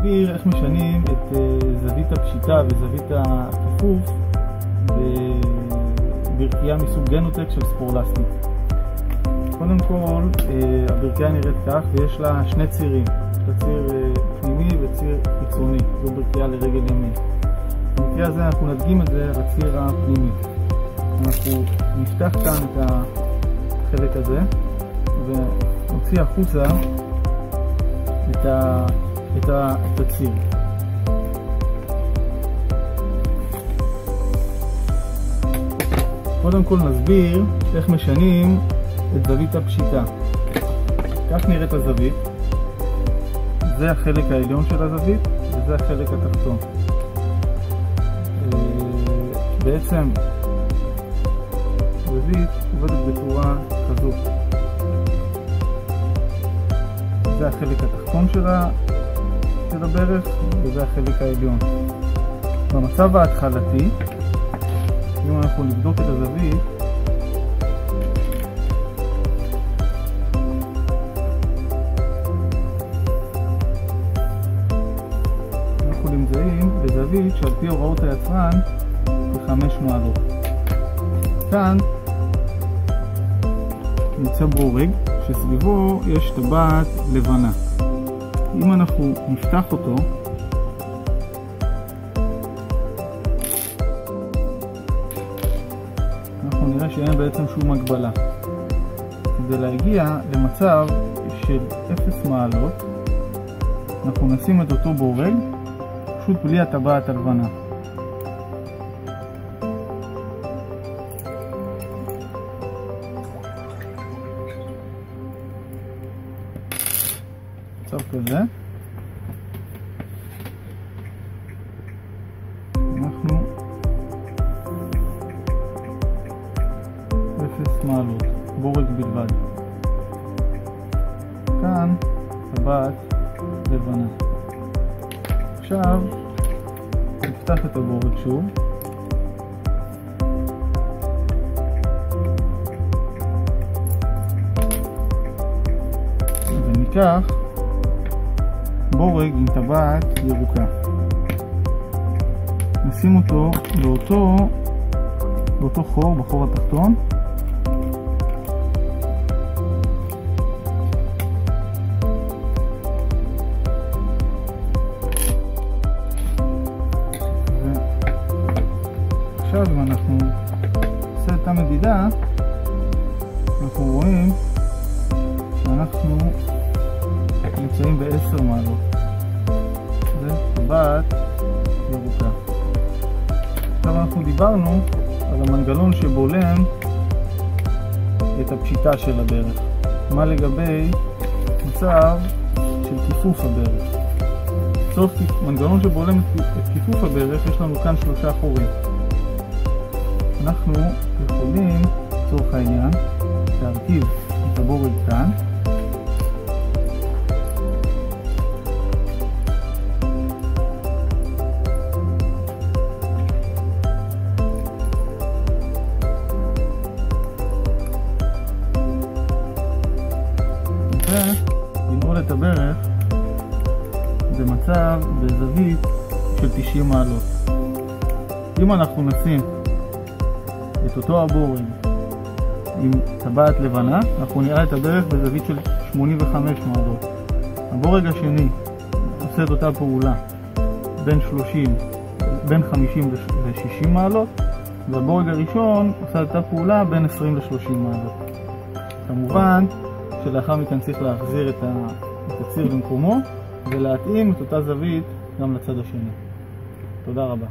נסביר איך משנים את זווית הפשיטה וזווית הכיפוף בברכייה מסוג גנוטק של ספורלסטיק. קודם כל, הברכייה נראית כך ויש לה שני צירים. יש לה ציר פנימי וציר חיצוני. זו ברכייה לרגל ימין. במקרה הזה אנחנו נדגים את זה לציר הפנימי. אנחנו נפתח כאן את החלק הזה ונוציא החוצה את הציר. קודם כל נסביר איך משנים את זווית הפשיטה. כך נראית הזווית. זה החלק העליון של הזווית וזה החלק התחתון. בעצם זווית עובדת בצורה כזו. זה החלק התחתון של הברך וזה החלק העליון. במצב ההתחלתי, אם אנחנו נבדוק את הזווית, אנחנו נמצאים בזווית שעל פי הוראות היצרן ב5 מעלות. כאן נמצא בורג שסביבו יש טבעת לבנה. אם אנחנו נפתח אותו, אנחנו נראה שאין בעצם שום הגבלה. כדי להגיע למצב של 0 מעלות, אנחנו נשים את אותו בורג, פשוט בלי הטבעת הלבנה. מצב כזה. אנחנו 0 מעלות, בורג בלבד. כאן טבעת לבנה. עכשיו נפתח את הבורג שוב. וניקח בורג עם טבעת ירוקה. נשים אותו באותו חור, בחור התחתון. ועכשיו אם אנחנו נעשה את המדידה, אנחנו רואים שאנחנו נמצאים ב10 מעלות. זה טבעת ירוקה. עכשיו אנחנו דיברנו על המנגנון שבולם את הפשיטה של הברך. מה לגבי מצב של כיפוף הברך? לצורך מנגנון שבולם את כיפוף הברך יש לנו כאן 3 חורים. אנחנו יכולים, לצורך העניין, להרכיב את הבורג כאן. לנעול את הברך בזווית של 90 מעלות. אם אנחנו נשים את אותו הבורג עם טבעת לבנה, אנחנו נראה את הברך בזווית של 85 מעלות. הבורג השני עושה את אותה פעולה בין 50 ל-60 מעלות, והבורג הראשון עושה את אותה פעולה בין 20 ל-30 מעלות. כמובן שלאחר מכן צריך להחזיר את הציר במקומו ולהתאים את אותה זווית גם לצד השני. תודה רבה.